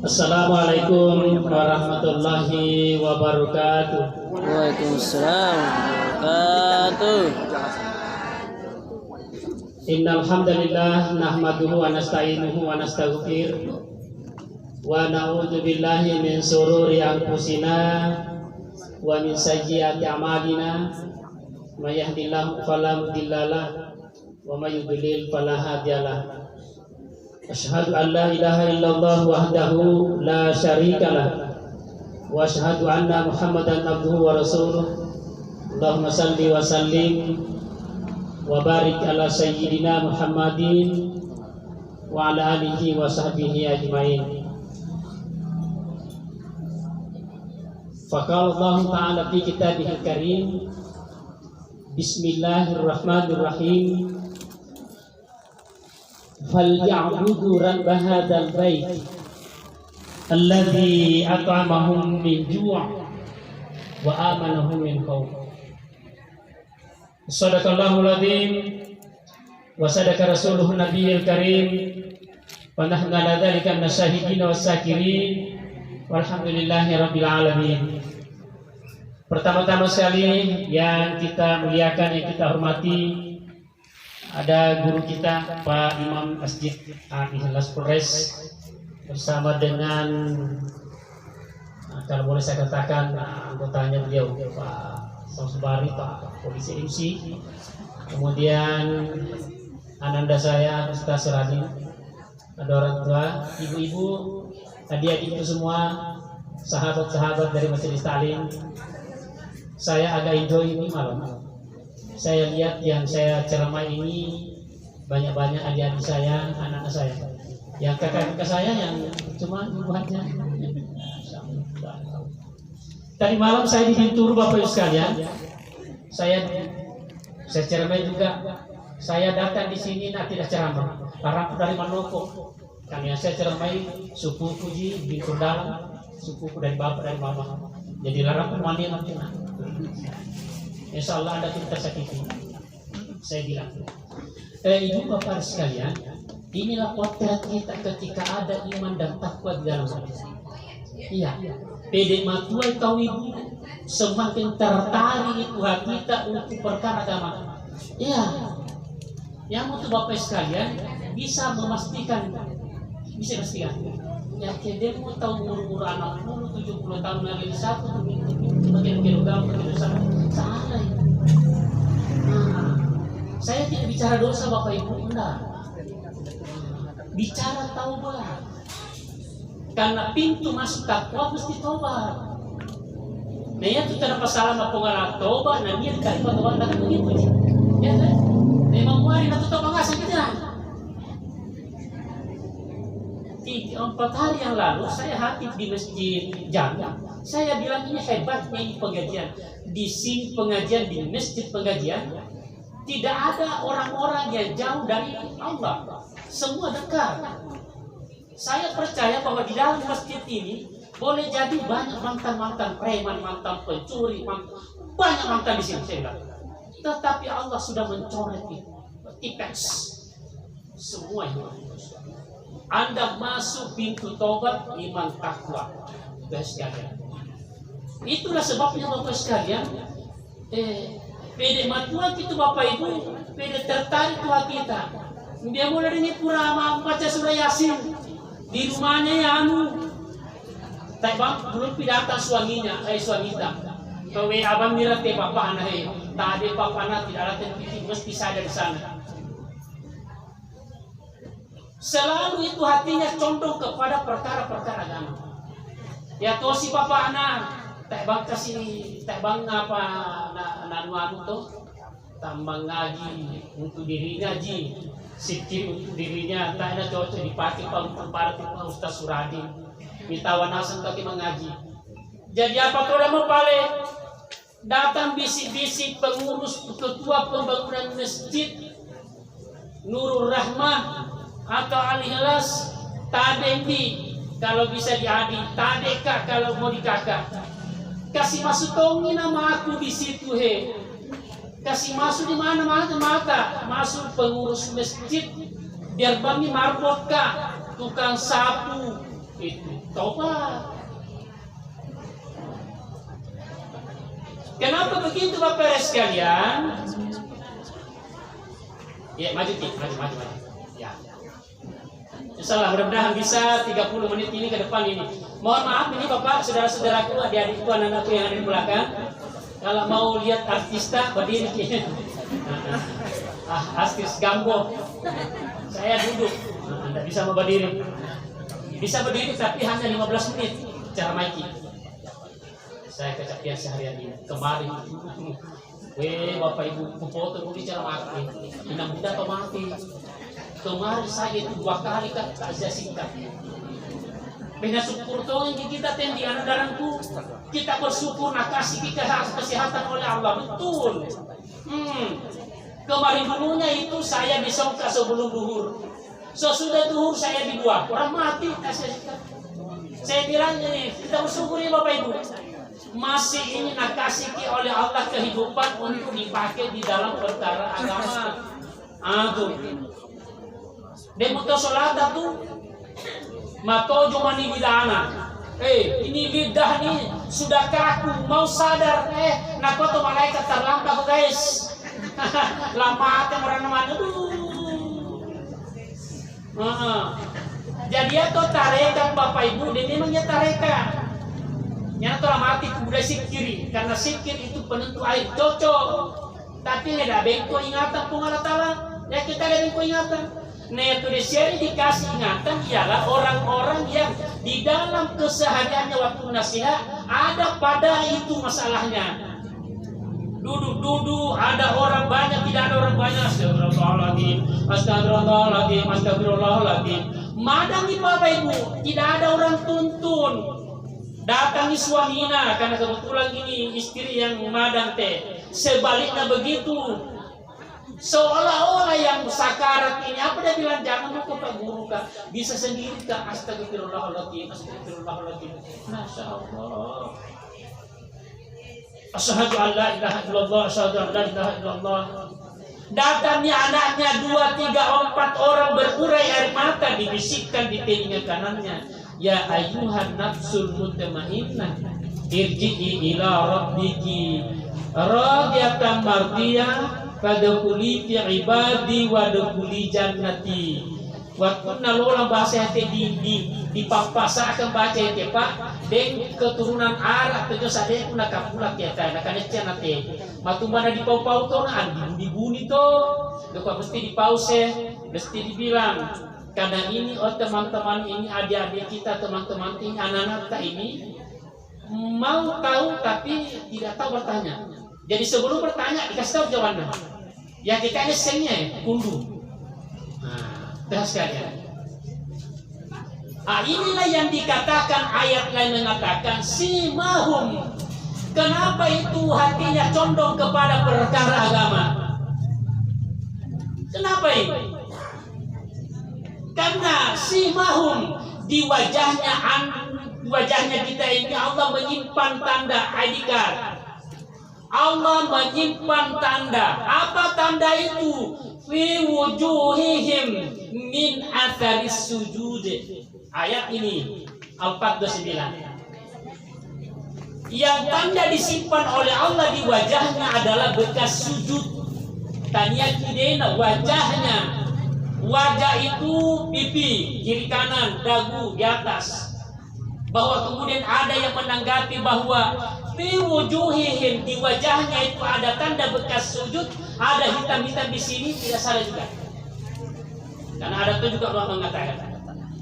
Assalamualaikum warahmatullahi wabarakatuh. Waalaikumsalam warahmatullahi Innal hamdalillah nahmaduhu wa nasta'inuhu wa nastaghfir wa na'udzu billahi min shururi anfusina wa min sayyiati a'malina may yahdihillahu fala mudhillalah wa may yudlil fala hadiyalah. Asyhadu an la ilaha illallah wahdahu la syarikalah wa asyhadu anna Muhammadan abduhu wa rasuluh. Allahumma salli wa sallim wa barik ala sayyidina Muhammadin wa ala alihi wa sahbihi ajmain. Faqala Allah ta'ala fi kitabihil karim, bismillahirrahmanirrahim, فَلْيَعْبُدُوا رَبَّ هَذَا الْبَيْتِ الَّذِي أَطْعَمَهُم مِّن جُوعٍ وَآمَنَهُم مِّنْ خَوْفٍ. Shadaqallahul adzim wa sadaqa rasuluhun nabiyil karim wa nahnu ala dzalika minasyahidin wasyakirin walhamdulillahi rabbil alamin. Pertama-tama sekali yang kita muliakan, yang kita hormati, ada guru kita Pak Imam Masjid Al-Ikhlas Polres bersama dengan kalau boleh saya katakan anggotanya beliau Pak Samsubari, Pak Polisi MC, kemudian ananda saya Ustaz Seradi, ada orang tua, ibu-ibu, adik-adik itu semua, sahabat-sahabat dari Majelis Ta'lim. Saya agak enjoy ini malam. Saya lihat yang saya ceramah ini banyak-banyak adik-adik saya, anak-anak saya. Yang kakak-kakak saya yang cuma ibu aja. Tadi malam saya di Binturu Bapak Ibu sekalian. Saya ceramah juga. Saya datang di sini tidak ceramah. Karena dari Manoko. Karena saya ceramah suku Puji Bintur Dalam, suku dari bapak dari mama. Jadi larang mandi nanti. Insya Allah Anda tidak tersakiti. Saya bilang, ibu bapak sekalian, inilah potret kita ketika ada iman dan takwa di dalam hati. Iya, pede matuai kau ibu semakin tertarik itu hati kita untuk perkara agama. Iya, yang untuk bapak sekalian bisa memastikan, ya dia mau tahu umur anak 70 tahun lagi satu bagian kilogram salah. Saya tidak bicara dosa Bapak Ibu, enggak. Bicara taubat. Karena pintu masuk takwa mesti taubat. Nah itu cara pasaran pengarah taubat, nah dia dikali taubat dan begitu. Ya kan? Memang mari atau taubat ngasih kita. 4 hari yang lalu saya hadir di Masjid Jami. Saya bilang ini hebatnya ini pengajian. Di sini pengajian, di masjid pengajian, tidak ada orang-orang yang jauh dari Allah. Semua dekat. Saya percaya bahwa di dalam masjid ini boleh jadi banyak mantan-mantan preman, mantan pencuri, banyak mantan di sini. Saya bilang. Tetapi Allah sudah mencoret itu. Tipes. Semua itu. Anda masuk pintu tobat iman takwa. Sekalian. Itulah sebabnya Bapak sekalian, pede matuan itu Bapak Ibu, pede tertarik tua kita. Dia mulai dengan pura baca surah Yasin di rumahnya ya tak bang belum datang suaminya, suaminya. Kau abang mira te papa anak tak ada papa anak tidak ada TV mesti saya di sana. Selalu itu hatinya condong kepada perkara-perkara agama. Ya toh si papa anak tak bang kasih tak bang apa nanu tuh tambang ngaji untuk dirinya ji sikit untuk dirinya tak ada cocok dipakai para Ustaz Suradi minta wanasan kaki mengaji. Jadi apa kalau mau pale datang bisik-bisik pengurus ketua pembangunan masjid Nurul Rahmah atau Al-Ikhlas tadendi kalau bisa diadi tadeka kalau mau dikakak kasih masuk tongin nama aku di situ kasih masuk di mana mata masuk pengurus masjid Biar kami marbot kak, tukang sapu itu tobat. Kenapa begitu Bapak sekalian? Ya maju. Ya. Insyaallah mudah-mudahan bisa 30 menit ini ke depan ini. Mohon maaf ini Bapak, saudara-saudaraku, adik-adikku, anak-anakku yang ada di belakang. Kalau mau lihat artista berdiri. Artis Gambo. Saya duduk. Anda bisa mau berdiri. Bisa berdiri tapi hanya 15 menit cara maiki. Saya kecapian seharian ini. Kemarin Bapak Ibu foto bicara mati. Inang muda atau mati. Kemarin saya itu 2 kali kan tak saya singkat. Bina syukur tolong kita di anak darahku. Kita bersyukur nak kasih kita kesehatan oleh Allah, betul. Kemarin dulunya itu saya disongka sebelum duhur. Sesudah duhur saya dibuang. Orang mati saya bilang ini kita bersyukur ya Bapak Ibu. Masih ini nak kasih oleh Allah kehidupan untuk dipakai di dalam perkara agama. Tuh. Demo to sholat tuh. Mato jomani bidana. Ini lidah nih sudah kaku, mau sadar. Nako tuh malaikat terlambat guys. Lama aja orang namanya. Jadi atau tarekat Bapak Ibu, dia memangnya tarekat. Nyata lah mati kemudian sikiri, karena sikir itu penentu air cocok. Tapi ada bengko ingatan Allah Ta'ala. Ya kita ada bengko ingatan. Nah itu dikasih ingatan ialah orang-orang yang di dalam kesehariannya waktu nasihat ada pada itu masalahnya. Duduk ada orang banyak, tidak ada orang banyak. Astagfirullahaladzim. Madang di Bapak Ibu, tidak ada orang tuntun. Datangi suamina karena kebetulan ini istri yang madang teh. Sebaliknya begitu. Seolah-olah yang sakarat ini apa dia bilang jangan mau ke Pak Guru kak, bisa sendiri kak. Astagfirullahaladzim. Masya Allah. Asyhadu an la ilaha illallah, asyhadu an la ilaha illallah. Datangnya anaknya 2, 3, 4 orang berurai air mata, dibisikkan di telinga kanannya, ya ayyuhan nafsul mutmainnah irji'i ila rabbiki radiyatan mardiyah fadkhuli fi ibadi wadkhuli jannati. Waktu nalolang bahasa yang dipapasakan baca yang Pak deng keturunan Arab terus ada yang nak kapulak ya kan nak kanecnya nate matumbana di pau-pau to na dibuni to lupa mesti dipause mesti dibilang karena ini teman-teman ini adik-adik kita teman-teman ini anak-anak kita ini mau tahu tapi tidak tahu bertanya. Jadi sebelum bertanya dikasih tahu jawabannya. Ya kita ini sengnya kundu. Sekalian. Inilah yang dikatakan ayat lain mengatakan simahum. Kenapa itu hatinya condong kepada perkara agama? Kenapa ini? Karena simahum di wajahnya kita ini Allah menyimpan tanda ID card. Allah menyimpan tanda. Apa tanda itu? Fi wujuhihim min atharis sujud. Ayat ini Al-429. Yang tanda disimpan oleh Allah di wajahnya adalah bekas sujud. Tanya kidena wajahnya. Wajah itu pipi, kiri kanan, dagu, di atas. Bahwa kemudian ada yang menanggapi bahwa fi wujuhihim di wajahnya itu ada tanda bekas sujud, ada hitam-hitam di sini, tidak salah juga. Karena ada itu juga Allah mengatakan.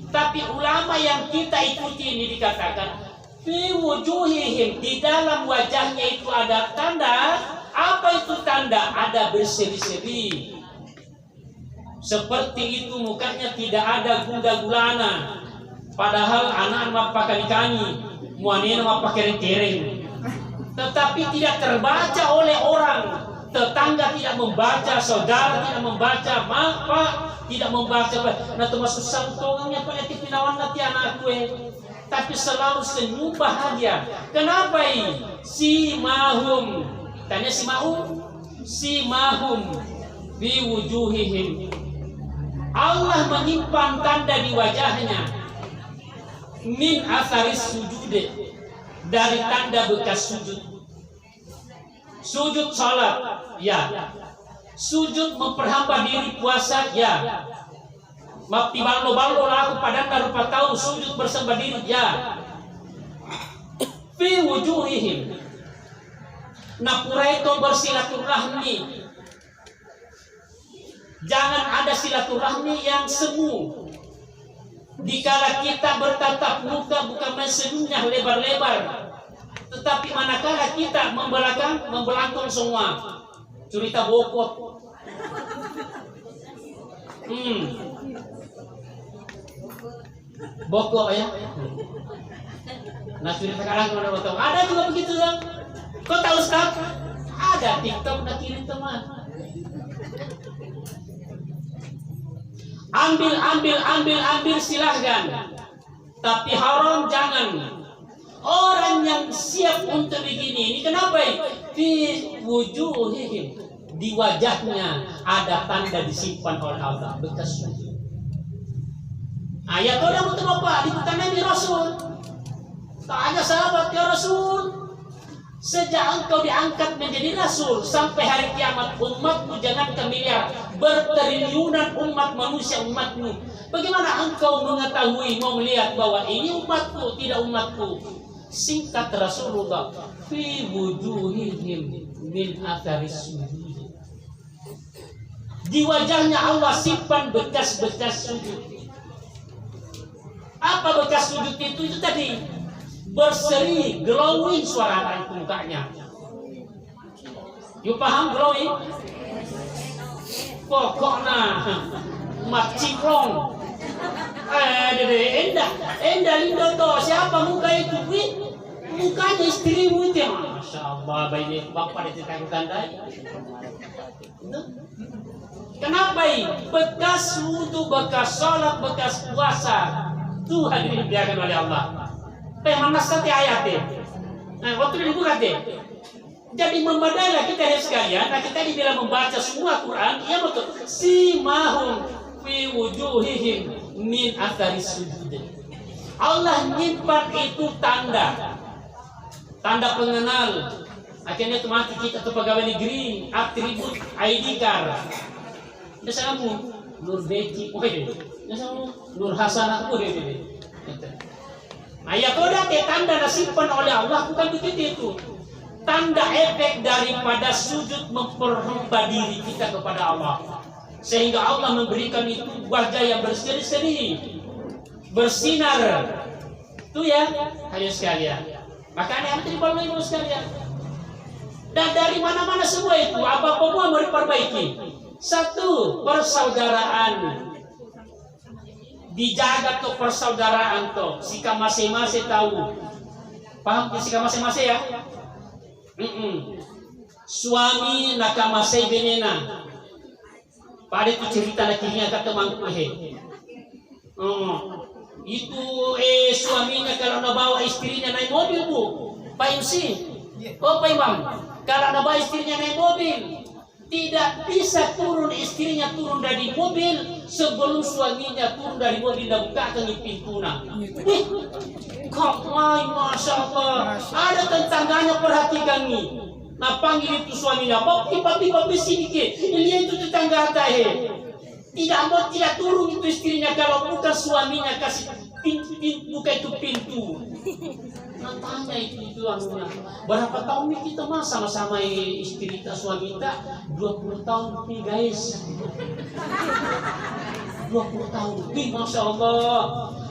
Tapi ulama yang kita ikuti ini dikatakan fi wujuhihim di dalam wajahnya itu ada tanda. Apa itu tanda? Ada berseri-seri. Seperti itu mukanya tidak ada gula-gulana. Padahal anak-anak pakai kani, muanina pakai kereng. Tetapi tidak terbaca oleh orang. Tetangga tidak membaca, saudara tidak membaca, Pak tidak membaca. Nah termasuk santongnya Pak yang pinawan nanti anak gue. Tapi selalu senyum bahagia. Kenapa ini? Si mahum. Tanya si mahum. Si mahum. Bi wujuhihim. Allah menyimpan tanda di wajahnya min asaris sujud, dari tanda bekas sujud. Sujud salat, ya. Sujud memperhamba diri puasa, ya. Mati ballo aku padang rupa tahu sujud bersembah diri, ya. Fi wujuhihim, napurai itu bersilaturahmi. Jangan ada silaturahmi yang semu. Dikala kita bertatap muka bukan senyumnya lebar-lebar, tetapi manakala kita membelakang semua cerita bokot. Bokok ya. Nah cerita sekarang mana tahu? Ada juga begitu kan? Kau tahu Ustaz? Ada TikTok nak kirim teman. Ambil silahkan. Tapi haram jangan. Orang yang siap untuk begini, ini kenapa? Fi wujuhihim, di wajahnya ada tanda disimpan oleh Allah bekas sujud. Ayat orang betul apa? Dibukan Nabi Rasul. Tanya sahabat, ya Rasul, sejak engkau diangkat menjadi Rasul sampai hari kiamat, umatmu jangankan miliar, bertriliunan umat manusia umatmu. Bagaimana engkau mengetahui, mau melihat bahwa ini umatku, tidak umatku? Singkat Rasulullah, fi wujuhihim min atharis sujud. Di wajahnya Allah simpan bekas-bekas sujud. Apa bekas sujud itu tadi? Berseri, glowing suara itu mukanya. You paham glowing? Pokoknya maciklong. Endah lindo to. Siapa muka itu? Mukanya istrimu itu. Masya Allah, baik bapak diceritakan tadi. Kenapa ini? Bekas wudu, bekas sholat, bekas puasa. Tuhan dibiarkan oleh Allah. Mana satu ayatnya? Nah, waktu dibuka deh. Jadi membadailah kita ya sekalian. Nah, kita dibilang membaca semua Quran. Ya betul. Simahum fi wujuhihim min atharis sujud. Allah nyimpan itu tanda pengenal. Akhirnya otomatis kita tuh pegawai negeri, atribut ID card. Misalnya Nur Beci, misalnya Nur Hasanah, ayat udah tanda disimpan oleh Allah, bukan begitu itu. Tanda efek daripada sujud memperhamba diri kita kepada Allah, sehingga Allah memberikan itu wajah yang berseri-seri, bersinar. Itu ya, ayo sekalian. Makanya yang terima ibu sekalian. Dan dari mana-mana semua itu, apa semua mau diperbaiki. Satu, persaudaraan. Dijaga tuh persaudaraan tuh, sikap masing-masing tahu. Paham sikap masing-masing ya? Suami nakamasay benena. Pada itu cerita lakinya kata mangku itu suaminya kalau nabawa istrinya naik mobil bu, Pak MC, Pak Imam, kalau nabawa istrinya naik mobil, tidak bisa turun istrinya turun dari mobil sebelum suaminya turun dari mobil dan bukakan pintunya. Masya Allah, ada tetangganya perhatikan nih. Nah panggil itu suaminya, papi sini ke, ini itu tetangga tahe. Tidak turun itu istrinya kalau bukan suaminya kasih buka itu pintu. Nah tanya itu anunya, berapa tahun nih kita mas sama-sama istri kita suami kita? 20 tahun nih guys. 20 tahun nih, Masya Allah.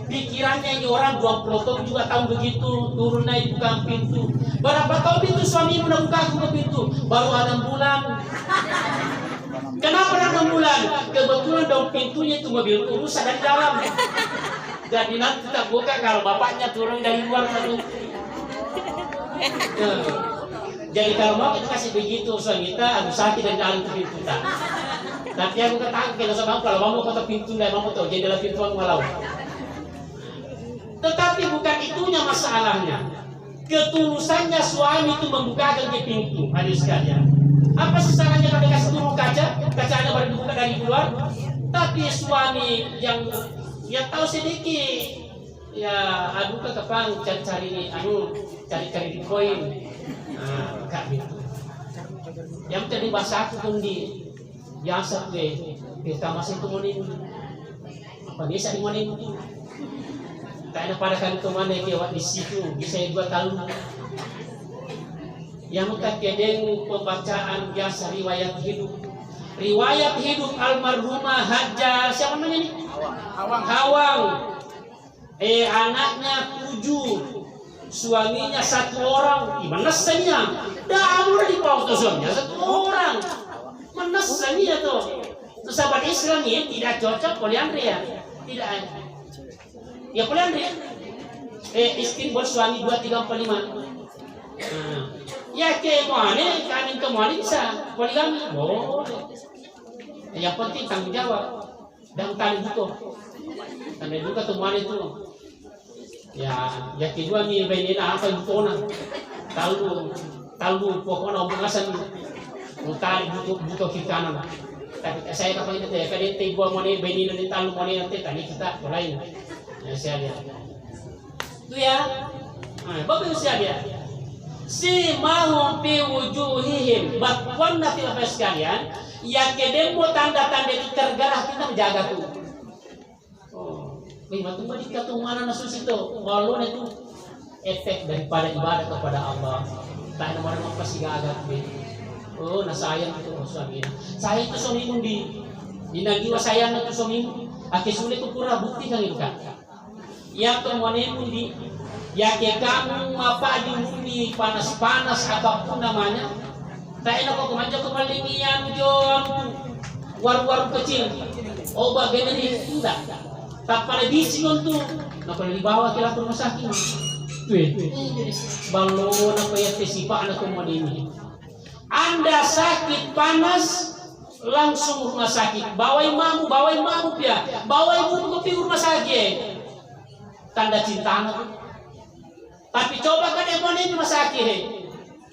Pikirannya ini orang 20 tahun juga tahu begitu, turun naik buka pintu. Berapa tahun itu suami udah buka aku ke pintu? Baru 6 bulan. Kenapa 6 bulan? Kebetulan daun pintunya itu mobil rusak dari dalam. Jadi nanti tak buka kalau bapaknya turun dari luar lalu. Jadi kalau mau kita kasih begitu suami kita, aku sakit dari dalam pintu kita. Nanti aku katakan kalau mau kata pintu dan mau tahu jadi dalam pintu aku malau. Tetapi bukan itunya masalahnya. Ketulusannya suami itu membukakan ke pintu. Adik sekalian, apa sesalahnya kalau dikasih turun kacanya baru dibuka dari luar? Tapi suami yang tahu sedikit, ya aduh ke kepang cari cari Bitcoin, kak gitu. Yang tadi bahasa aku pun di biasa kita masih kemudian apa biasa di mana itu. Tak ada pada kali kemana lewat di situ bisa 2 tahun. Yang tak kedeng pembacaan biasa riwayat hidup almarhumah Hajjah siapa namanya nih? Hawang. Anaknya 7, suaminya 1 orang. Gimana saja? Dah mulai di bawah suaminya 1 orang. Mana saja tuh? Sahabat Islam ini tidak cocok poliandri ya? Tidak. Ya poliandri. Istri bersuami 2, 3, 4, 5. Ya ke mana bisa poligami boleh. Yang penting tanggung jawab dan tanggung duka tuh mana itu. Ya kedua nih benina apa itu na tahu pokoknya omongasan utari butuh kita. Tapi saya kapan itu ya kadang tiba mana benina ni tahu mana nanti tadi kita lain. Ya saya lihat. Itu ya. Bagus ya dia. Si mahum fi wujuhihim batwana fil sekalian ya kedemo tanda-tanda itu tergarah kita menjaga tuh. Bagaimana tuh kita tuh mana nasus itu walau itu efek daripada ibadah kepada Allah. Tak ada orang apa sih agak na sayang itu suami. Saya itu suami di nagiwa sayang itu suami. Aki sulit itu kurang bukti kan itu kan. Yang kemudian di ya ke kamu apa di panas-panas apapun namanya. Tak enak kok kemanja kemalinian jom war-war kecil. Oh bagian ini tidak. Tak pada bisi untuk, nak pada dibawa ke rumah sakit. Balon apa ya tesipa anak kemudian ini. Anda sakit panas langsung rumah sakit. Bawa imamu ya. Bawa ibu ke rumah sakit. Tanda cinta anak. Tapi coba kan emosi rumah sakit.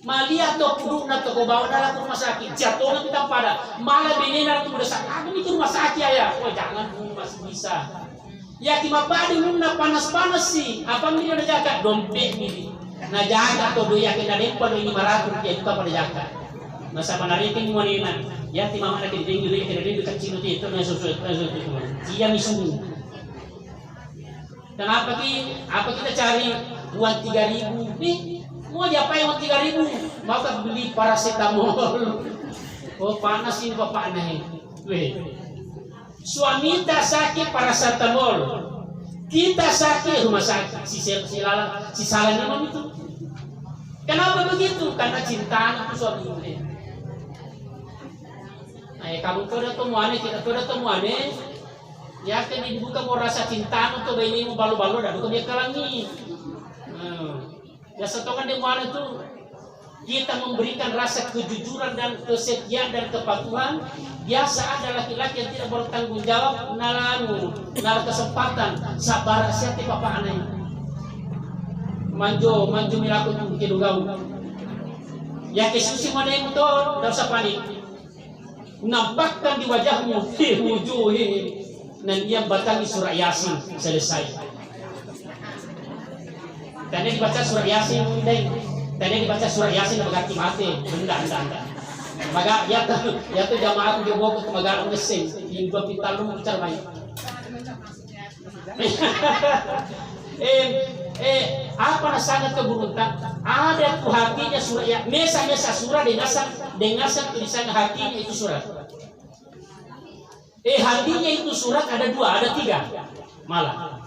Malia atau puduk na to bawa dalam rumah sakit. Jatuh na kita pada malah benar tu udah sakit. Aku itu rumah sakit ya. Oh jangan masih bisa. Ya kima padi muna panas-panas sih. Apa ini udah jaga dompet ini. Nah jaga atau doya kena dempa do 500 ya juga pada jaga. Masa panariting mo nina. Ya ti mama na kiding dulu kena ding kecil itu na susu. Dia misu. Kenapa apa kita cari uang 3.000 nih? Mau diapain uang 3.000? Mau kan beli paracetamol. Oh panas ini bapak naik. Suami tak sakit paracetamol, kita sakit rumah sakit. Si salah memang itu. Kenapa begitu? Karena cinta itu suami ini. Kamu sudah temuan, kita sudah temuan. Ya kan dibuka mau rasa cinta untuk bayi mau balu-balu dan bukan dia kalangi. Ya setongan di mana itu kita memberikan rasa kejujuran dan kesetiaan dan kepatuhan. Biasa ada laki-laki yang tidak bertanggung jawab nalar kesempatan sabar siapa papa aneh manjo milaku tu kidugau ya kesusi mana yang betul tidak usah panik nampakkan di wajahmu fi wujuhi dan dia batangi surah Yasin selesai. Tadi dibaca surah Yasin tadi dibaca surah Yasin berganti mati benda. Maka ya tuh jamaah dia bawa ke magalang mesin yang dua pital lu bicara main. Apa sangat keberuntungan ada tuh hatinya surah ya mesa surah dengan tulisan hatinya itu surat. Hatinya itu surat ada 2 ada 3 malah.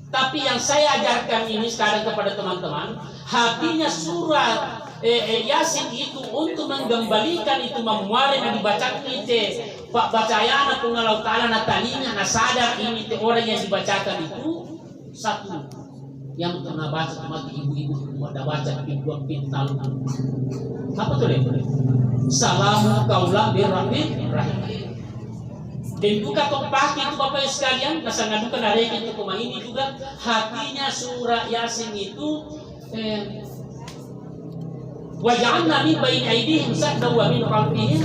Tapi yang saya ajarkan ini sekarang kepada teman-teman hatinya surat Yasin itu untuk menggembalikan itu memuari dan dibacakan itu Pak bacayana pengalau ta'ala na talinya na sadar ini orang yang dibacakan itu satu yang pernah baca cuma ibu-ibu ada baca pintuan pintal apa tuh deh salamu kaulam birrahim rahim dan buka kompak itu bapak sekalian nasangadukan hari itu koma ini juga hatinya surah Yasin itu waja'alna min baini aydihim saddan wa min khalfihim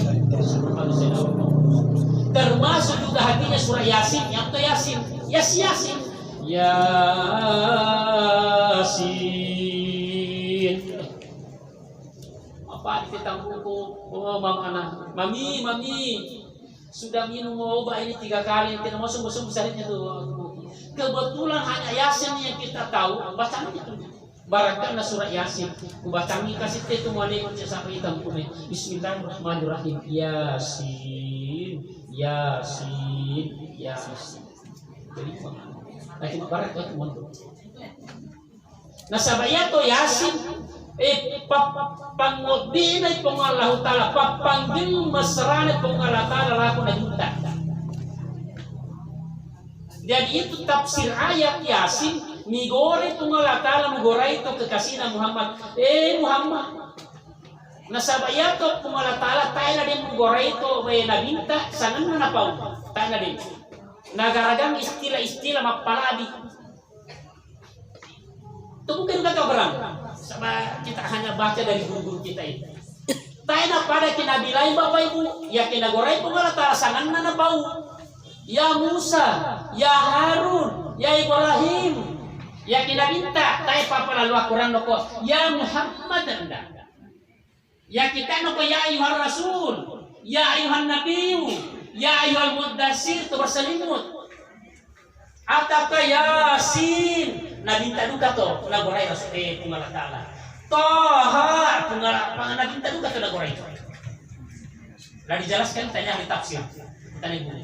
Termasuk juga hatinya surah Yasin, yang itu Yasin. Yasin. Yasin. Apa kita buku? Oh, mami, sudah minum obat ini 3 kali, tidak masuk besarnya tuh. Kebetulan hanya Yasin yang kita tahu, bacaan itu. Barangkali surah Yasin, kubacangi kasih itu malaikat sampai hitam kuning. Bismillahirrahmanirrahim. Yasin. Jadi lagi barangkali itu mundur. Nah sabaya to Yasin, pangobinay pong Allah Ta'ala, papanggil masrane pong Allah Ta'ala laku na juta. Jadi itu tafsir ayat Yasin, migore pong Allah Ta'ala, migore itu kekasih Muhammad. Muhammad, nasabaya to pong Allah Ta'ala, tayo na din migore itu, nabinta, sangan na napaw, tayo na din. Nagaragang istilah-istilah mapaladi. Itu mungkin kata berang. Sama kita hanya baca dari guru-guru kita ini. Tayo pada kinabilay Bapak Ibu, ya kinagoray po nga sangan na bau. Ya Musa, ya Harun, ya Ibrahim, ya kinabinta, tayo papalalu Quran ko, ya Muhammad anda. Ya kita no ko ya ayuhan Rasul, ya ayuhan Nabiyu, ya ayuhan Mudassir, to berselimut. Ataka Yasin, nabinta duka to, nagoray Rasul Pungala Ta'ala. Toha, nabinta duka to nagoray. Lalu dijelaskan, tanya ahli tafsir, tanya ibu.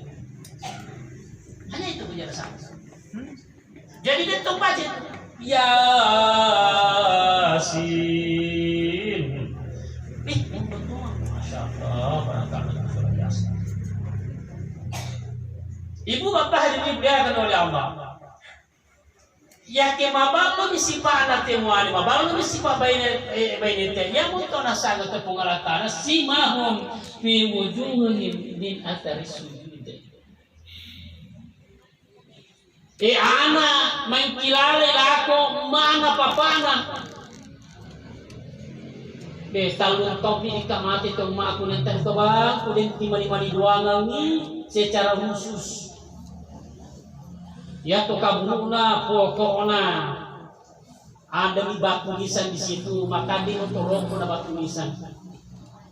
Hanya itu penjelasan. Jadi dia tuh baca Yasin. Masya Allah, barangkali sudah biasa. Ibu bapak hadirin dimuliakan oleh Allah. Ya ke mabalo misipa anak temuan, mabalo misipa bainete. Ya muto nasagot ke pengalatan simahum fi wujuhihim min athari sujud. Ana mengkilala lako mana papana. Talung topi ikamati tong maku nenten to bang, kudin timani-mani doangan ni secara khusus. Ya to kabuna pokokna ada di batu nisan di situ, maka dia untuk rokok na batu nisan.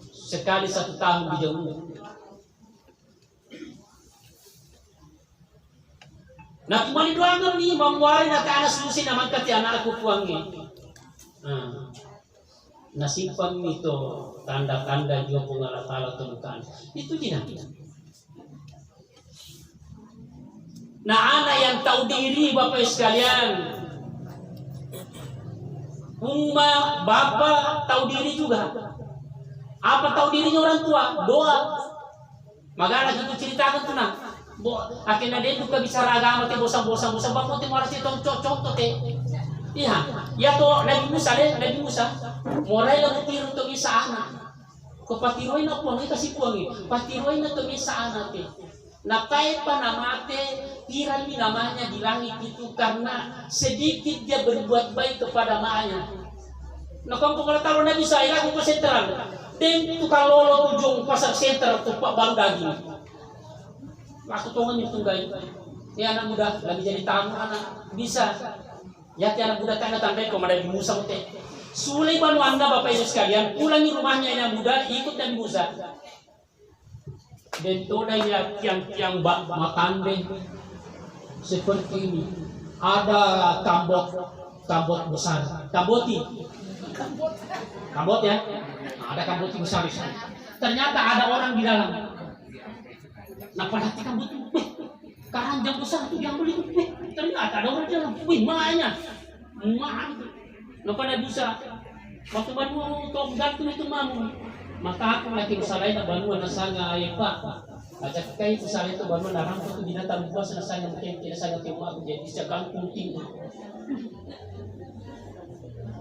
Sekali 1 tahun dijauh. Nah, cuma doangan nih, memuari na ka anak susi naman kati anak aku puangnya. Nasipang itu tanda-tanda juga pengalat Allah temukan. Itu tidak. Nah, anak yang tahu diri Bapak sekalian, umma bapak tahu diri juga. Apa tahu dirinya orang tua? Doa. Maka anak itu ceritakan tuh nah. Akhirnya dia juga bicara agama teh bosan-bosan bangun teh malah contoh teh. Iya, ya to Nabi Musa mulai lagu tiru to bisa anak. Kepatiroy na puang kasi puangi. Patiroy na to bisa anak teh. Na kahit pa namate tiran ni namanya di langit itu karena sedikit dia berbuat baik kepada maknya. Nah kalau tahu Nabi saya aku ke sentral. Dan tukang lolo ujung pasar sentral tuh Pak Bang daging. Aku tongan itu tunggai. Ya anak muda lagi jadi tamu anak bisa. Ya anak muda tanda-tanda komandan Musa teh. Sulai banu Anda Bapak Ibu sekalian, pulangi rumahnya yang muda ikut Nabi Musa. Dan toda yang matande seperti ini. Ada kambot besar, kamboti. Kambot ya. Ada kamboti besar di sana. Ternyata ada orang di dalam. Nah pada hati kamu tuh, keranjang besar tuh yang beli, ternyata ada orang dalam, banyak, nah pada bisa, waktu bantu untuk gantung itu mamu, maka aku lagi kesalahan bantu nasanga ayah pak, ajak kai kesalahan itu bantu narang itu binatang buas nasanga mungkin tidak sangat kemau jadi segantung tinggi.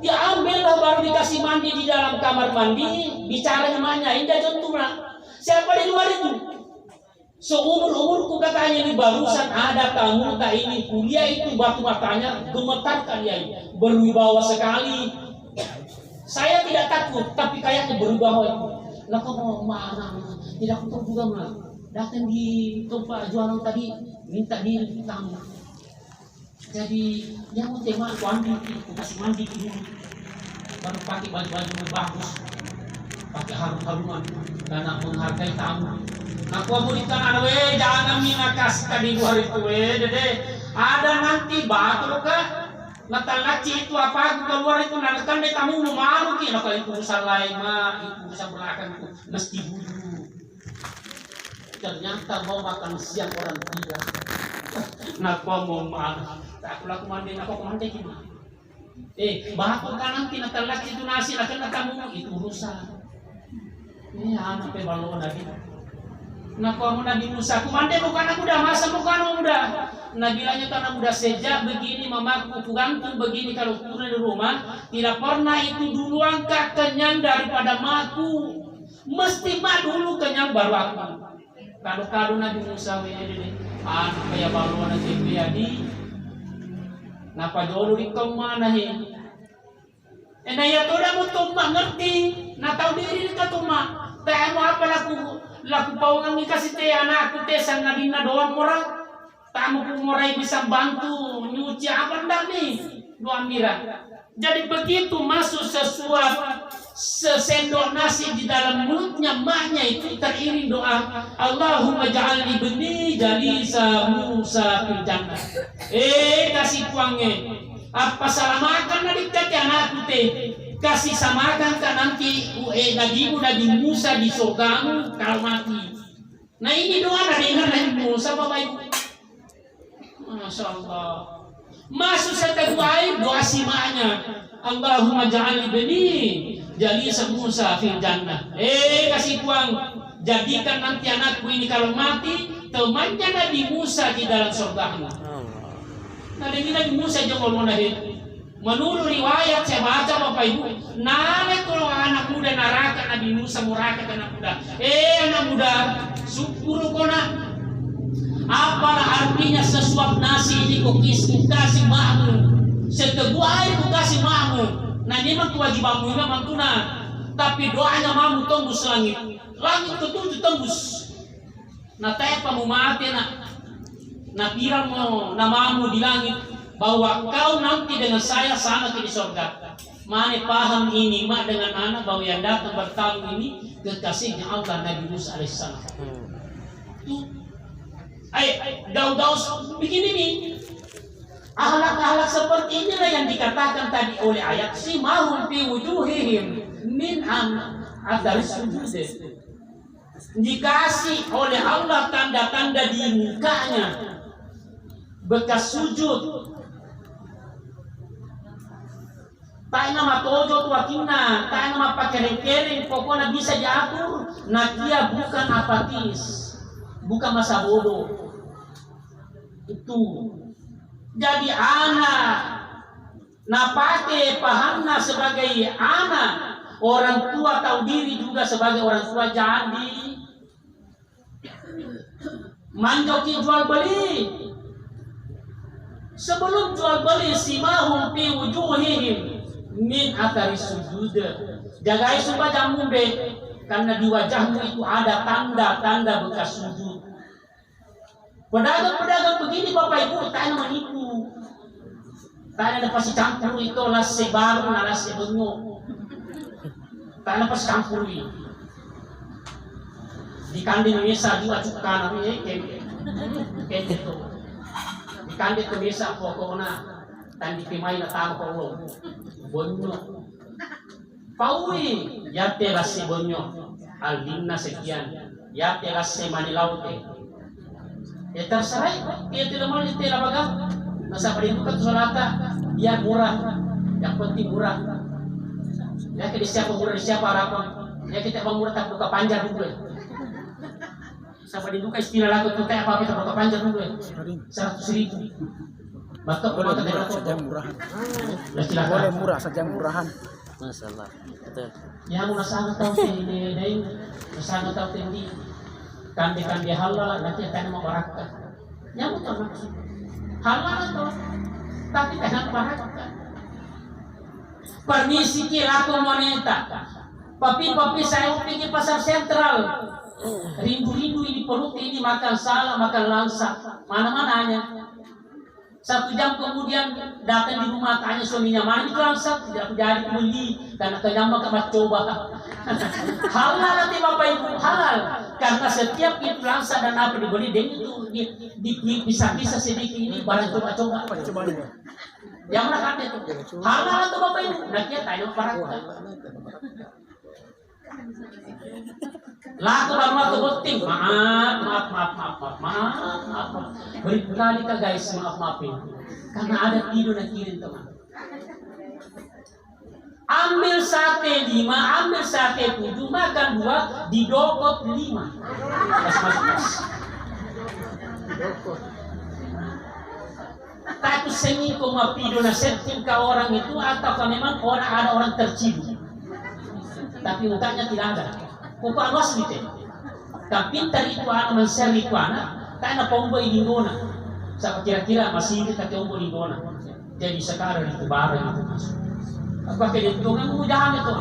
Dia ambillah baru dikasih mandi di dalam kamar mandi, bicara namanya, indah contohnya, siapa di luar itu? Seumur-umurku katanya ini barusan ada kamu tak ini kuliah itu batu matanya gemetar kalian berwibawa sekali. Saya tidak takut tapi kayaknya berwibawa itu. Lah kamu mana? Tidak takut juga mah. datang di tempat jualan tadi minta diri tamu. Jadi yang mau tema aku ambil, aku kasih mandi dulu, baru pakai baju-baju bagus, pakai harum-haruman karena menghargai tamu. Aku berikan ada jangan minakas tadi hari itu dede ada nanti batu kah Natalaci itu apa aku keluar itu nanakan deh tamu mau malu ki kalau itu urusan lain mah itu urusan belakang itu mesti dulu. Ternyata mau makan siang orang tiga. Nak mau makan, aku laku mandi, aku mandi gimana? Bahkan kan nanti natalaci itu nasi akan tamu itu urusan. Anak pebalon lagi. Nak kamu Nabi Musa, kumande bukan aku dah masa bukan muda. Nabilanya karena muda sejak begini mamaku kugantung begini kalau turun di rumah tidak pernah itu dulu angkat kenyang daripada maku. Mesti mak dulu kenyang baru aku. Kado-kado Nabi Musa ini anak kayak balon aja di. Napa dulu di kemana he? Nah ya tuh dah mutu mak ngerti. Nah tahu diri kita tuh mak. Tak mau apa laku pawangan ni kasih teh anak aku teh sang nadina doang murah. Tamu pengurai bisa bantu nyuci apa ndak nih doa mira. Jadi begitu masuk sesuap sesendok nasi di dalam mulutnya maknya itu teriring doa Allahumma ja'alni bni jalisa Musa fil jannah. Kasih puangnya apa salah makan nadik teh anakku teh kasih samakan kan nanti Nabi Musa di surga kalau mati. Nah ini doa dari Nabi Musa Bapak Ibu. Masya Allah. Masuk satu air doa simanya. Allahumma ja'alni bani jalisa Musa fil jannah. Kasih uang jadikan nanti anakku ini kalau mati temannya Nabi Musa di dalam surga. Nah dengan Nabi Musa jangan mau nahi. Menurut riwayat saya baca Bapak Ibu, nane kalau anak muda neraka Nabi Musa muraka anak muda. Anak muda syukur kona. Apalah artinya sesuap nasi ini kau kasih makmu, seteguh air kau kasih makmu. Nah ini memang kewajibanmu ini memang tuna. Tapi doanya mamu tembus langit, langit ketujuh tembus. Nah tak apa mau mati nak, nah pirang mau namamu di langit bahwa kau nanti dengan saya sama di surga. Mana paham ini mak dengan anak bahwa yang datang bertamu ini kekasihnya Allah Nabi Musa alaihissalam. Daud begini nih. Ahlak-ahlak seperti inilah yang dikatakan tadi oleh ayat simahum fi wujuhihim min adaris sujud. Dikasih oleh Allah tanda-tanda di mukanya bekas sujud. Tak nama tojo tua kina, tak nama pakai kering, pokoknya bisa diatur. Nah dia bukan apatis, bukan masa bodoh. Itu jadi anak napake pahamna sebagai anak orang tua tahu diri juga sebagai orang tua jadi manjoki jual beli sebelum jual beli simahum fi wujuhihim min athari sujud jagai supaya jamu be karena di wajahmu itu ada tanda-tanda bekas sujud. Pedagang-pedagang begini Bapak Ibu tak menipu. Tak ada pasti campur itu nasi baru nasi bengo. Tak ada pasti campur ini. Di kandil Indonesia juga cukup kanan ini kayak gitu. Di kandil Indonesia pokoknya dan dipimai na tahu kalau bonyo. Paui ya terasi bonyo aldinna sekian ya terasi manilaute. Ya terserah, dia tidak mau ditela baga. Masa perindukan solata, biar murah. Yang penting murah. Ya kita siapa murah siapa harapan. Ya kita bang murah tak buka panjang dulu. Sama perindukan istilah lagu itu apa kita buka panjang dulu. 100.000. Batok boleh murah saja murahan. Boleh murah saja murahan. Masalah. Betul. Ya mau sangat tahu ini, sangat tahu tinggi. Kandi halal nanti akan membarakkan. Yang betul maksud halal itu, tapi akan membarakkan. Permisi kira aku moneta. Papi saya pergi pasar sentral. Rindu-rindu ini perut ini makan salak, makan langsa, mana-mananya. 1 jam kemudian datang di rumah tanya suaminya, mana itu langsa? Tidak jadi beli karena kenyama kamu coba. Halal nanti Bapak Ibu, halal. Karena setiap itu langsa dan apa dibeli, dan itu bisa-bisa sedikit ini barang coba-coba. Yang mana kan itu? Halal atau Bapak Ibu? Nah kita tanya barang. Laku baru penting. Maaf. Berkali kali guys maafin. Karena ada tidur dan kirim teman. Ambil sate 5, ambil sate 7, makan 2, didokot 5. Mas. Tapi seni komapido na setting ka orang itu atau memang ada orang terciduk. Tapi mukanya tidak ada. Kupa luas gitu. Tapi pintar itu anak menser itu anak, karena pombo indona. Saya kira-kira masih kita pombo indona. Jadi sekarang itu baru itu masuk. Apa kedentungan mudahan itu.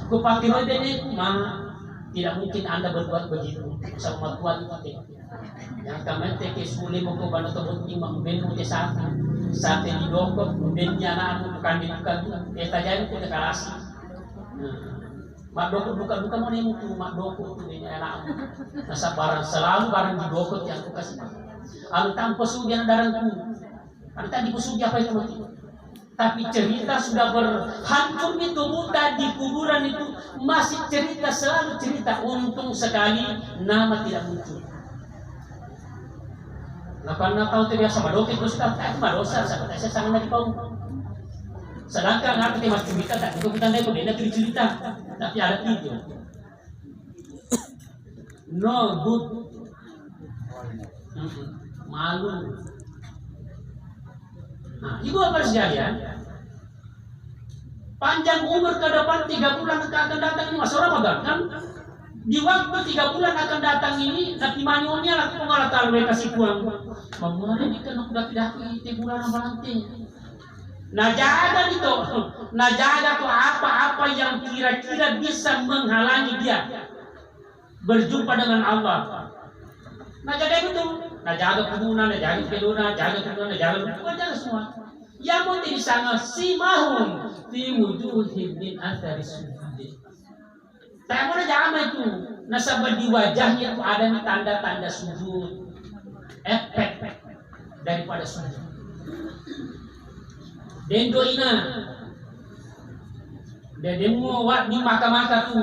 Kupa kira ini tidak mungkin Anda berbuat begitu sama Tuhan itu. Yang kami teke sulit mau ke bana tebut ni mambenu te sate di dokot bennya na bukan dibuka eta jadi kita kalasi. Mak dokot buka mau nemu tu mak dokot tu dia anak. Nasa barang selalu barang di dokot yang aku kasih. Anu tanpa sugian darahku. Anu tadi kusugi apa itu mati. Tapi cerita sudah berhancur itu muda di kuburan itu masih cerita selalu cerita. Untung sekali nama tidak muncul. Lapan na tahu tidak sama dokter terus tak madosa sahabat saya sangat dari kau. Sedangkan aku tidak cerita tak itu kita tidak boleh cerita tapi ada video. No good. Malu. Nah, ibu apa sekalian? Panjang umur ke depan 3 bulan akan datang ini masa Ramadan kan? Di waktu 3 bulan akan datang ini, tapi manionya lah pengalat mereka kasih kuang. Mengenai ini kan udah tidak 3 bulan berhenti. Nah jaga itu, nah jaga tuh apa-apa yang kira-kira bisa menghalangi dia berjumpa dengan Allah. Nah jaga itu, nah jaga kebunan, nah jaga kedona, jaga kedona, jaga semua. Yang penting di sana simahum fi wujuhihim min athari sujud. Tak mau jangan itu. Nasabah di wajahnya itu ada tanda-tanda sujud, efek daripada sujud. Dendo ina, demo wat di maka tu.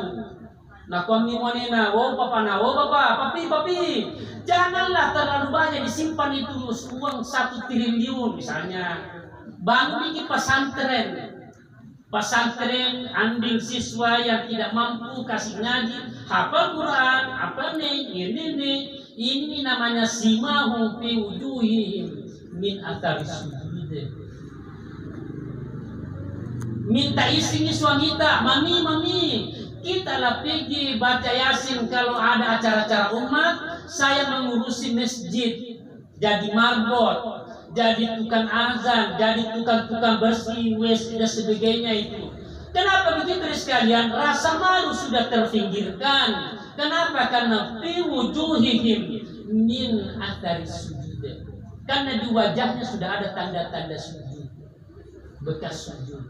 Nak kami wanita, oh papa na, oh papa, papi, janganlah terlalu banyak disimpan itu uang 1 triliun misalnya. Bangun ini pesantren anding siswa yang tidak mampu kasih ngaji, hafal Quran, apa nih, ini namanya simahum fi wujuhihim min athari sujud. Minta istri suamita, mami, kita lah pergi baca Yasin kalau ada acara-acara umat, saya mengurusi masjid, jadi marbot. Jadi tukang azan, jadi tukang bersih, WC dan sebagainya itu. Kenapa begitu sekalian? Rasa malu sudah terpinggirkan. Kenapa? Karena fi wujuhihim min athari sujud. Karena di wajahnya sudah ada tanda-tanda sujud, bekas sujud.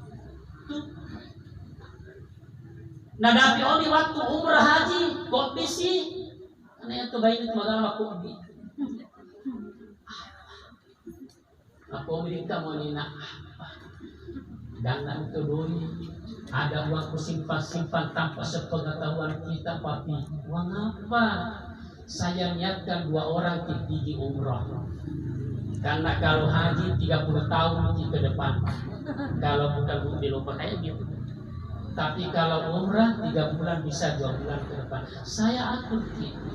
Nah, tapi oli waktu umrah haji kok bisi? Karena itu baik itu magama kok bi. Aku minta mau nina dan itu doi ada uang simpan tanpa sepengetahuan kita papi. Uang apa? Saya niatkan 2 orang pergi umrah. Karena kalau haji 30 tahun ke depan. Kalau bukan di lupa kayak gitu. Tapi kalau umrah 3 bulan bisa 2 bulan ke depan. Saya atur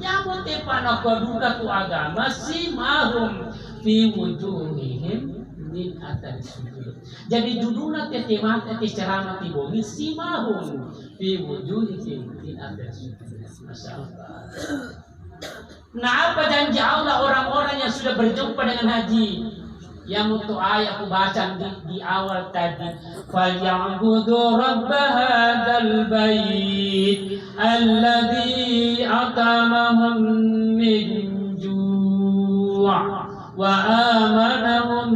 yang mau tepan aku duga tu agama si mahum fi wujuhihim min athari sujud. Jadi judulnya tema ceramah ti bomi si mahum fi wujuhihim min athari sujud. Masyaallah. Nah, apa janji Allah orang-orang yang sudah berjumpa dengan haji? Yang untuk ayat aku baca di awal tadi, falyabudu rabb hadzal bait alladzi at'amahum min ju' wa amanahum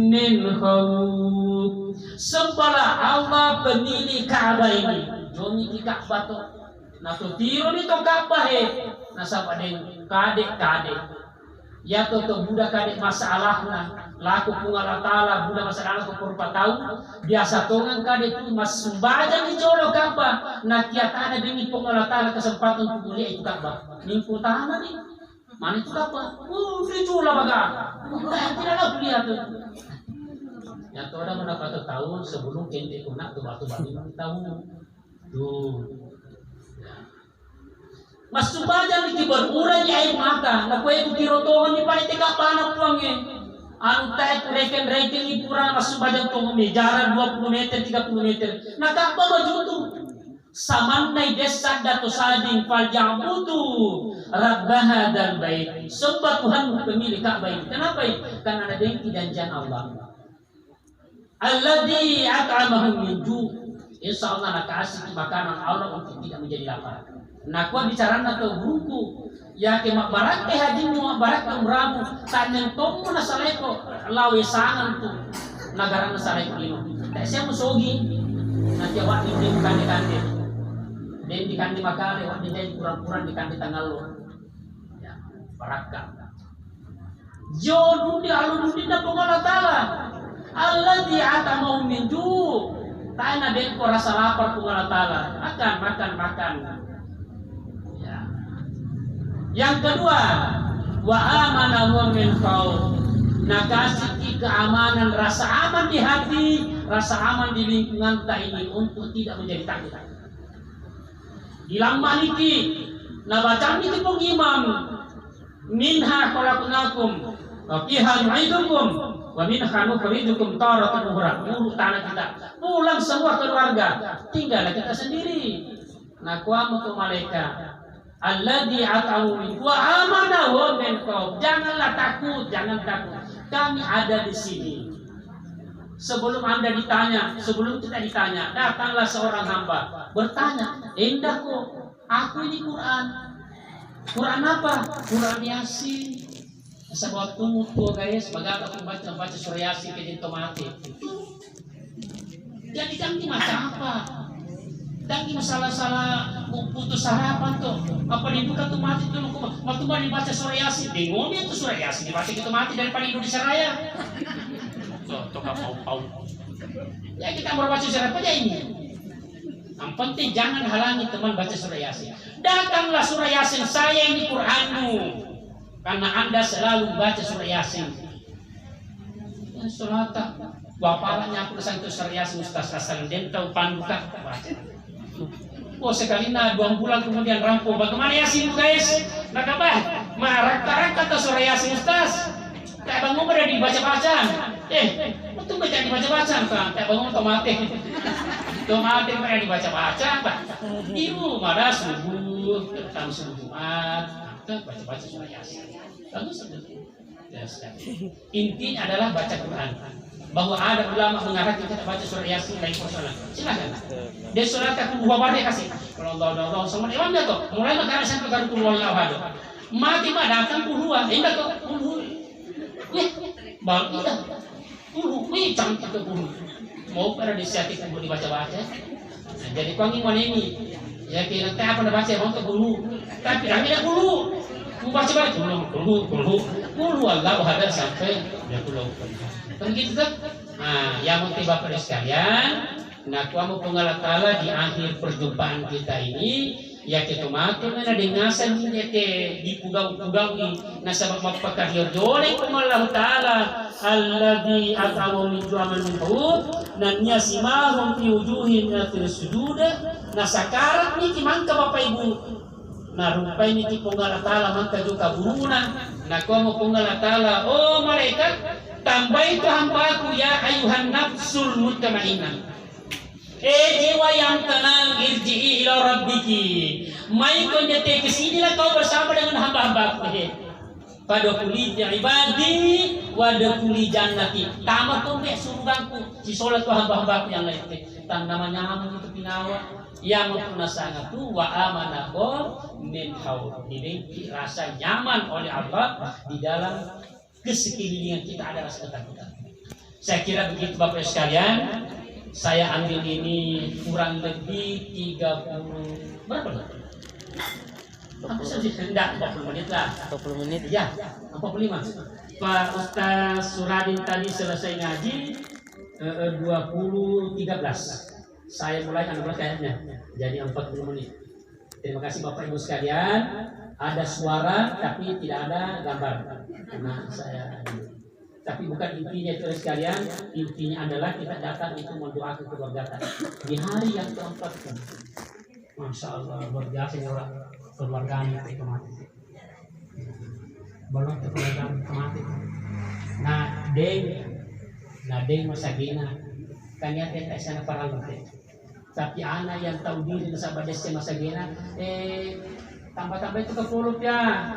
min khauf. Sembahlah Allah pemilik Ka'bah ini. Jomi di Ka'bah tu. Nah tu tiru ni tu Ka'bah Nasa padeng kadek-kadek. Ya tu budak kadek masalahna. Laku pungal ta'ala budak masalah ku purpa tahu. Biasa tongan kadek tu mas sumbajan di jolo Ka'bah. Nah tiatana demi pungal ta'ala kesempatan untuk kuliah itu Ka'bah. Minggu tahanan ni. Mana itu Ka'bah? Dicula baga. Tidak ada kuliah tu. Ya tu ada mendapat tahun sebelum kente kunak tu batu-batu tahu. Tuh. Mas sumbajan di berurang ni air mata. Nak kue kirotongan ni pada teka panas puangnya. Anu tay reken ni pura mas sumbajan tongong ni jarak 20 meter 30 meter. Nak apa baju tu? Samannai desa datu sading fal jambutu rabbah dan baik. Sebab Tuhan pemilik Ka'bah ini. Kenapa ini? Karena ada dengki dan janji Allah. Alladzi at'amahum min ju'. Insya Allah nak kasih makanan Allah untuk tidak menjadi lapar. Nak kuat bicara nak buku. Ya kemak barat haji mu barat umramu. Tanyang tomu na saleko lawe sangan tu negara na saleko lino. Tak siya musogi. Nanti awak ni kande. Den di kande makale awak ni kurang-kurang di kande tanggal lo. Ya, barakah. Jo dundi alu dundi na pengolah taala. Alladzi at'amahum min ju'. Tanya den ko rasa lapar pengolah taala. Makan. Ya. Yang kedua, wa amanahum min khauf. Nah kasih keamanan, rasa aman di hati, rasa aman di lingkungan kita ini untuk tidak menjadi takut. Bilang maliki, nah bacaan itu pun imam. Minha khalaqnakum wa fiha nu'idukum wa minha nukhrijukum taratan ukhra. Urut tanah kita. Pulang semua keluarga, tinggallah kita sendiri. Nah kuamu tu malaikat. Alladzi at'amahum wa amanahum min khauf. Janganlah takut, jangan takut. Kami ada di sini. Sebelum Anda ditanya, sebelum kita ditanya, datanglah seorang hamba bertanya, "Endah kok, aku ini Quran. Quran apa? Quran Yasin." Sebab tunggu tua guys, bagaimana aku baca surah Yasin ke mati. Jadi jangan macam apa? Dan masalah-salah putus harapan tuh. Apa dibuka tuh mati tuh waktu mau dibaca surah Yasin. Bingung itu surah Yasin dibaca gitu mati daripada Indonesia Raya. Tuh pau. Ya kita mau baca surah apa aja ini. Yang penting jangan halangi teman baca surah Yasin. Datanglah surah Yasin, saya ini Qur'anmu. Karena Anda selalu baca surah Yasin. Ya surah tak. Bapaknya aku kesan itu surah Yasin Ustaz Hasan dan tahu pandukan baca. Oh sekali 2 bulan kemudian rampung. Bagaimana Yasin guys? Nak apa? Marah kata surah Yasin Ustaz. Tak bangun pada dibaca-baca. Betul baca dibaca-baca kan? Tak bangun otomatis. Otomatis pada dibaca-baca. Ibu marah subuh, tentang subuh Jumat, baca-baca surah Yasin. Bagus sebetulnya. Intinya adalah baca Quran. Bahwa ada ulama mengarahkan kita baca surah Yasin lain persoalan. Silakan. Dia surat aku buah barang kasih. Kalau Allah sama imam dia tu. Mulai makan sampai garu puluhan Allah. Mati mah datang puluhan. Indah tu puluh. Bang ida. Puluh. Cantik tu puluh. Mau pada disiatik puluh dibaca-baca. Nah, jadi kau ingin mana ini? Ya kira tak apa nak baca mau tu puluh. Tapi kami dah puluh. Baca puluh Allah ada sampai 20. Kan gitu kan? Nah, yang mau tiba pada sekalian, nak kamu pengalat taala di akhir perjumpaan kita ini, ya kita mati mana dengasan ini ke di pugang-pugang ini, nasabak mapakarior joleng pengalat taala, alladzi at'amahum min ju'amin min khawf, nan yasimahum fi wujuhihim athir sujud, nasakarat ni kimangka Bapak Ibu. Nah, rupai ni pengalat taala mangka juga buruna, nak kamu pengalat taala, oh malaikat tambah itu hambaku ya ayuhan nafsul mutmainnah. Jiwa yang tenang, irji'i ila rabbiki. Mai kau nyete kesinilah kau bersama dengan hamba-hambaku. Fadkhuli fi ibadi wadkhuli jannati. Tamat tuh mek surgaku. Si sholat tuh hamba-hambaku yang lain. Tan namanya nyaman itu pinawa. Yang tunasanga tu wa amanakum min haul. Jadi rasa nyaman oleh Allah di dalam kesekelilingan kita ada rasa ketakutan. Saya kira begitu Bapak sekalian. Saya ambil ini kurang lebih 30 berapa lah? Apa saja hendak 40 menit lah. 20 menit. Ya, 45. Pak Ustaz Suradin tadi selesai ngaji 20.13. Saya mulai 16 kayaknya. Jadi 40 menit. Terima kasih Bapak Ibu sekalian. Ada suara tapi tidak ada gambar. Nah, saya tapi bukan intinya itu sekalian. Intinya adalah kita datang itu mendoakan keluarga kita di hari yang keempat. Masya Allah, luar biasa orang keluarganya itu mati. Belum keluarga mati. Nah, deng masagina. Kanya teh sana para lote. Tapi anak yang tahu diri sahabat desa masagina, tambah-tambah itu ke follow ya.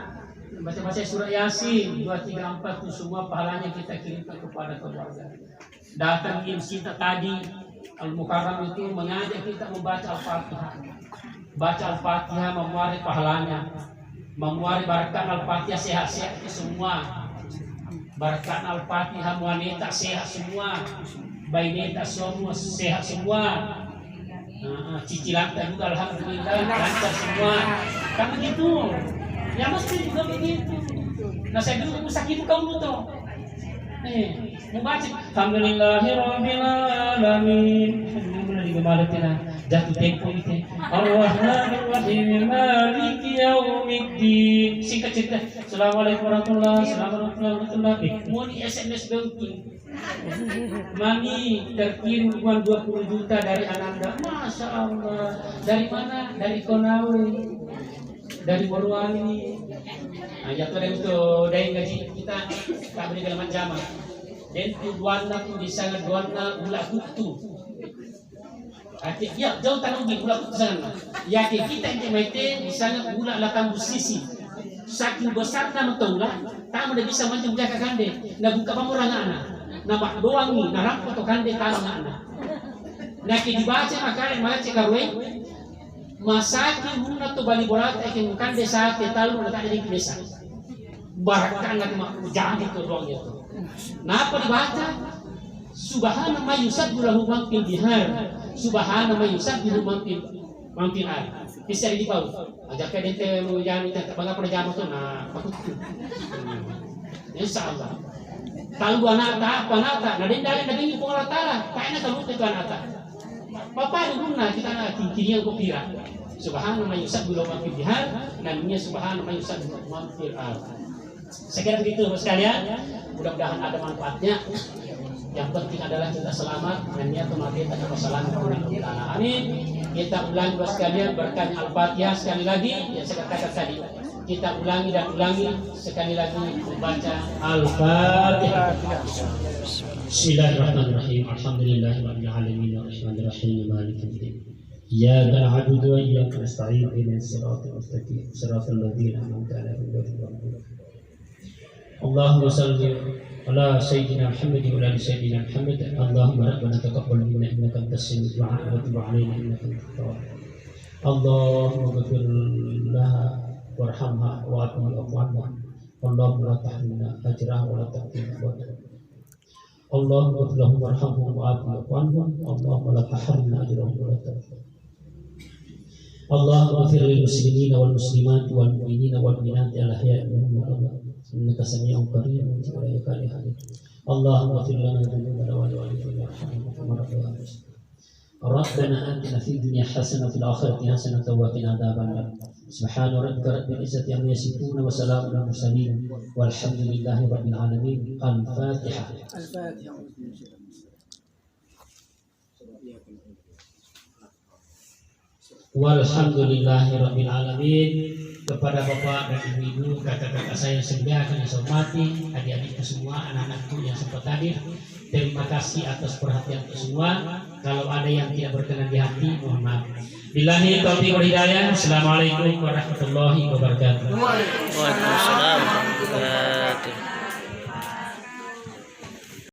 Baca-baca surah Yasin 2, 3, 4 itu semua pahalanya kita kirimkan kepada keluarga. Datang kita tadi Al-Mukarram itu mengajak kita membaca Al-Fatihah. Baca Al-Fatihah memuari pahalanya, memuari barakat Al-Fatihah sehat-sehat itu semua. Barakat Al-Fatihah wanita sehat semua, bayi semua sehat semua. Cicilan juga alhamdulillah lancar semua. Kan begitu. Ya mesti juga begitu. Nah saya dulu sakit kamu tuh. Membaca alhamdulillahirabbil alamin. Alhamdulillah digembalatina jatuh tempo itu. Ar-Rahmanir Rahim Maliki Yaumiddin. Singkat cerita. Assalamualaikum warahmatullahi wabarakatuh. Mau di SMS banking. Mami terkirim uang 20 juta dari Ananda. Masya Allah. Dari mana? Dari Konawe. Dari Morowali. Nah, jatuh itu dari gaji kita tak beri dalam zaman. Dan tujuannya tu di sana tujuannya ulah kutu. Ya jauh tanah ubi ulah kutu sana. Ya kita yang mete di sana ulah lakan busisi. Saking besarnya mentaulah, tak ada bisa macam jaga kande. Nah buka pamorang anak. Nama doang ni narap atau kande tanah anak. Nah dibaca makanya baca karwe. Masaki muna to bali borat ay kan desa ke talu na tadi di desa. Barakan na jangan itu doang itu. Napa dibaca? Subhana ma yusabbihu lahu man fil bihar. Subhana ma yusabbihu man fil ar. Bisa di bawah. Ajak ke dente lu jangan kita bangga pada jamu tu nah pakut. Insyaallah. Talu anak ta apa nata na din dalin na din ko Allah taala. Paano talu itu anak ta? Papa dulu na kita na kiriyan ko pira. Subhanallah yusabbihu lahu ma fil bihar, namanya subhanallah yusabbihu ma fil ard. Saya kira begitu sekalian. Mudah-mudahan ada manfaatnya. Yang penting adalah kita selamat dan niat kematian kita wassalamualaikum warahmatullahi wabarakatuh. Amin. Kita ulangi sekalian berkat Al-Fatihah sekali lagi yang saya katakan tadi. Kita ulangi dan ulangi sekali lagi membaca Al-Fatihah. Bismillahirrahmanirrahim. Alhamdulillahirabbil alamin arrahmanir rahim maliki yaumiddin. إياك نعبد وإياك نستعين اهدنا الصراط المستقيم صراط الذين أنعمت عليهم غير المغضوب عليهم. اللهم صل على سيدنا محمد وعلى آل سيدنا محمد. اللهم ربنا تقبل منا إنك أنت السميع الدعاء وتب علينا إنك أنت التواب. اللهم اغفر لها وارحمها واعف عنها. اللهم لا تحرمنا أجرها ولا تفتنا أبدا. اللهم اغفر لهم وارحمهم واعف عنهم. اللهم لا تحرمنا أجرهم ولا تفتنا. اللهم اغفر للمسلمين والمسلمات والمؤمنين والمؤمنات الأحياء منهم والأموات إنك سميع قريب مجيب دعاء. اللهم اغفر لنا ذنوبنا ولوالدينا وارحمهم كما ربنا صغيرا. ربنا آتنا في الدنيا حسنة وفي الآخرة حسنة وقنا عذاب النار. سبحان ربك رب العزة عما يصفون وسلام على المرسلين والحمد لله رب العالمين. الفاتحة. Walhamdulillahi rabbil alamin. kepada bapak dan ibu-ibu, kakak-kakak saya yang setia, kami hormati, adik-adikku semua, anak-anakku yang sempat hadir. Terima kasih atas perhatianku semua. Kalau ada yang tidak berkenan di hati, mohon maaf. Billahi taufiq wal hidayah. Assalamualaikum warahmatullahi wabarakatuh. Waalaikumsalam warahmatullahi wabarakatuh.